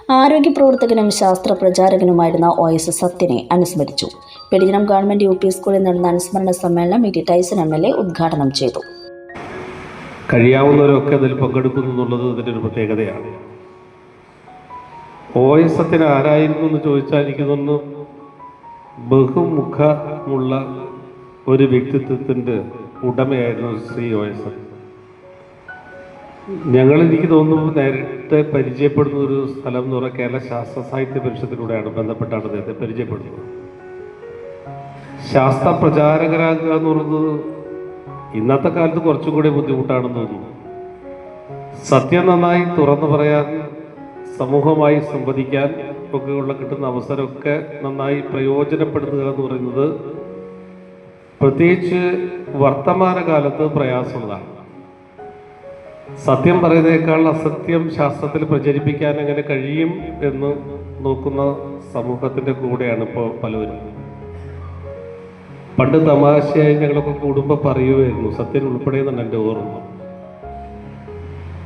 ആരോഗ്യ പ്രവർത്തകനും ശാസ്ത്ര പ്രചാരകനുമായിരുന്ന OS സത്യനെ അനുസ്മരിച്ചു. പെരിഞ്ഞനം ഗവൺമെന്റ് UP സ്കൂളിൽ നടന്ന അനുസ്മരണ സമ്മേളനം ഇ.ടി. ടൈസൺ MLA ഉദ്ഘാടനം ചെയ്തു. കഴിയാവുന്നവരൊക്കെ അതിൽ പങ്കെടുക്കുന്നു എന്നുള്ളത് ഇതിൻ്റെ ഒരു പ്രത്യേകതയാണ്. OS സത്യൻ ആരായിരുന്നു എന്ന് ചോദിച്ചാൽ എനിക്ക് തോന്നുന്നു ബഹുമുഖമുള്ള ഒരു വ്യക്തിത്വത്തിൻ്റെ ഉടമയായിരുന്നു ശ്രീ OS സത്യൻ. എനിക്ക് തോന്നുന്നു നേരിട്ട് പരിചയപ്പെടുന്ന ഒരു സ്ഥലം എന്ന് പറഞ്ഞാൽ കേരള ശാസ്ത്ര സാഹിത്യ പരിഷത്തിലൂടെയാണ് ബന്ധപ്പെട്ടാണ് അദ്ദേഹത്തെ പരിചയപ്പെടുന്നത്. ശാസ്ത്ര പ്രചാരകരാകുക എന്ന് പറയുന്നത് ഇന്നത്തെ കാലത്ത് കുറച്ചും കൂടി ബുദ്ധിമുട്ടാണെന്ന് തോന്നുന്നു. സത്യം നന്നായി തുറന്നു പറയാൻ, സമൂഹമായി സംവദിക്കാൻ ഒക്കെയുള്ള കിട്ടുന്ന അവസരമൊക്കെ നന്നായി പ്രയോജനപ്പെടുത്തുക എന്ന് പറയുന്നത് പ്രത്യേകിച്ച് വർത്തമാനകാലത്ത് പ്രയാസമുള്ളതാണ്. സത്യം പറയുന്നതിനേക്കാൾ അസത്യം ശാസ്ത്രത്തിൽ പ്രചരിപ്പിക്കാൻ എങ്ങനെ കഴിയും എന്ന് നോക്കുന്ന സമൂഹത്തിൻ്റെ കൂടെയാണ് ഇപ്പോൾ പലവരും. പണ്ട് തമാശയായി ഞങ്ങളൊക്കെ കൂടുമ്പോൾ പറയുമായിരുന്നു, സത്യം ഉൾപ്പെടെ എന്നാണ് എൻ്റെ ഓർമ്മ.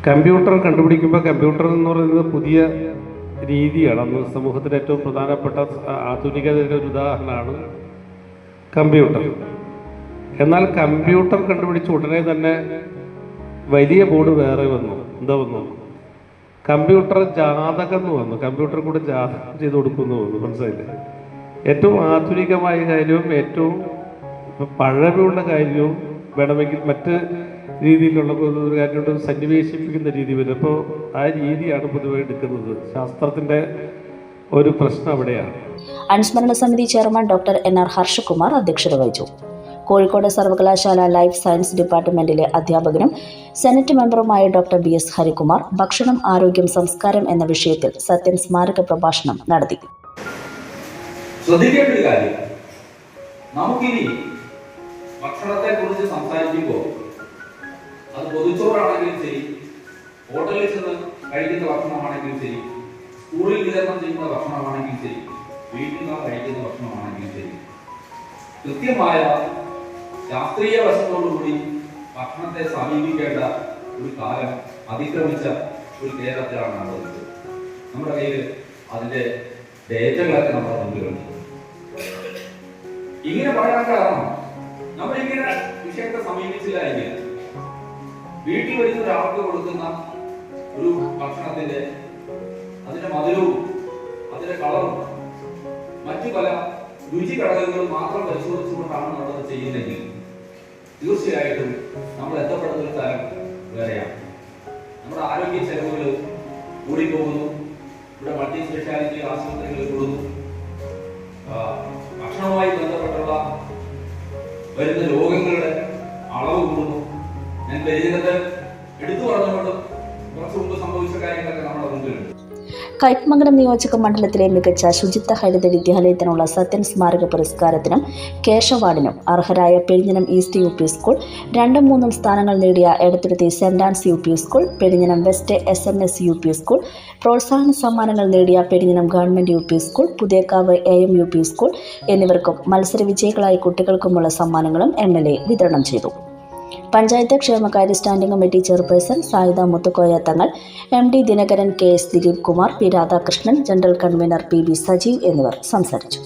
കമ്പ്യൂട്ടർ കണ്ടുപിടിക്കുമ്പോൾ കമ്പ്യൂട്ടർ എന്ന് പറയുന്നത് പുതിയ രീതിയാണ്. അന്ന് സമൂഹത്തിൻ്റെ ഏറ്റവും പ്രധാനപ്പെട്ട ആധുനികതയുടെ ഒരു ഉദാഹരണമാണ് കമ്പ്യൂട്ടർ. എന്നാൽ കമ്പ്യൂട്ടർ കണ്ടുപിടിച്ച ഉടനെ തന്നെ വലിയ ബോർഡ് വേറെ വന്നു. എന്താ വന്നു? കമ്പ്യൂട്ടർ ജാതകം എന്ന് വന്നു. കമ്പ്യൂട്ടർ കൂടെ ജാതകം ചെയ്ത് കൊടുക്കുന്നു വന്നു. മനസ്സിലായില്ലേ? ഏറ്റവും ആധുനികമായ കാര്യവും ഏറ്റവും പഴമയുള്ള കാര്യവും വേണമെങ്കിൽ മറ്റ് രീതിയിലുള്ള ഒരു കാര്യം സന്നിവേശിപ്പിക്കുന്ന രീതി വരും. അപ്പോൾ ആ രീതിയാണ് പൊതുവെ എടുക്കുന്നത്. ശാസ്ത്രത്തിൻ്റെ ഒരു പ്രശ്നം അവിടെയാണ്. അനുസ്മരണ സമിതി ചെയർമാൻ ഡോക്ടർ NR ഹർഷകുമാർ അധ്യക്ഷത വഹിച്ചു. കോഴിക്കോട് സർവകലാശാല ലൈഫ് സയൻസ് ഡിപ്പാർട്ട്മെന്റിലെ അധ്യാപകനും സെനറ്റ് മെമ്പറുമായ ഡോക്ടർ BS ഹരികുമാർ ഭക്ഷണം, ആരോഗ്യം, സംസ്കാരം എന്ന വിഷയത്തിൽ സത്യൻ സ്മാരക പ്രഭാഷണം നടത്തി. ശ്രദ്ധിക്കേണ്ട ഒരു കാര്യം, നമുക്കിനി ഭക്ഷണത്തെ കുറിച്ച് സംസാരിക്കുമ്പോൾ അത് പൊതുച്ചോറാണെങ്കിലും ശരി, ഹോട്ടലിൽ ചെന്ന് കഴിക്കുന്ന ഭക്ഷണമാണെങ്കിലും ശരി, സ്കൂളിൽ വിതരണം ചെയ്യുന്ന ഭക്ഷണമാണെങ്കിലും ശരി, വീട്ടിൽ നിന്ന് കഴിക്കുന്ന ഭക്ഷണമാണെങ്കിലും ശരി, കൃത്യമായ ശാസ്ത്രീയ വശത്തോടുകൂടി ഭക്ഷണത്തെ സമീപിക്കേണ്ട ഒരു കാലം അതിക്രമിച്ച ഒരു കേരളത്തിലാണ് നടന്നത്. നമ്മുടെ കയ്യിൽ അതിന്റെ ഡേറ്റകളൊക്കെ നമ്മുടെ മുമ്പിലുണ്ട്. ഇങ്ങനെ പറയാൻ കാരണം നമ്മളിങ്ങനെ വിഷയത്തെ സമീപിച്ചില്ല എങ്കിൽ വീട്ടിൽ വരുന്ന ഒരാൾക്ക് കൊടുക്കുന്ന ഒരു ഭക്ഷണത്തിന്റെ അതിന്റെ മധുരവും അതിന്റെ കളറും മറ്റു പല രുചി ഘടകങ്ങൾ മാത്രം പരിശോധിച്ചുകൊണ്ടാണ് നമ്മളത് ചെയ്യുന്നതെങ്കിൽ തീർച്ചയായിട്ടും നമ്മൾ എത്തപ്പെടുന്ന ഒരു തരം വേറെയാണ്. നമ്മുടെ ആരോഗ്യ ചെലവുകൾ കൂടിപ്പോകുന്നു. ഇവിടെ മൾട്ടി സ്പെഷ്യാലിറ്റി ആശുപത്രികൾ കൂടുന്നു. ഭക്ഷണവുമായി ബന്ധപ്പെട്ടുള്ള വരുന്ന രോഗങ്ങളുടെ അളവ് കൂടുന്നു. ഞാൻ പരിചയത്തെ എടുത്തു പറഞ്ഞുകൊണ്ടും കുറച്ചു മുമ്പ് സംഭവിച്ച കാര്യങ്ങളൊക്കെ നമ്മുടെ മുമ്പിലുണ്ട്. കൈപ്പമംഗലം നിയോജക മണ്ഡലത്തിലെ മികച്ച ശുചിത്വ ഹരിത വിദ്യാലയത്തിനുള്ള സത്യൻ സ്മാരക പുരസ്കാരത്തിനും കേശ അവാർഡിനും അർഹരായ പെരിഞ്ഞനം ഈസ്റ്റ് UP സ്കൂൾ, 2ഉം 3ഉം സ്ഥാനങ്ങൾ നേടിയ Edathuruthy Saint Ann's UP school, Perinjanam west SMS UP school, പ്രോത്സാഹന സമ്മാനങ്ങൾ നേടിയ Perinjanam government UP school, Puthiyakavu AM UP school എന്നിവർക്കും മത്സര വിജയികളായ കുട്ടികൾക്കുമുള്ള സമ്മാനങ്ങളും MLA വിതരണം ചെയ്തു. പഞ്ചായത്ത് ക്ഷേമകാര്യ standing committee chairperson Saida Muthukoya Thangal, MD Dinakaran, KS Dileep Kumar, P Radhakrishnan, general convener PB Sajeev എന്നിവർ സംസാരിച്ചു.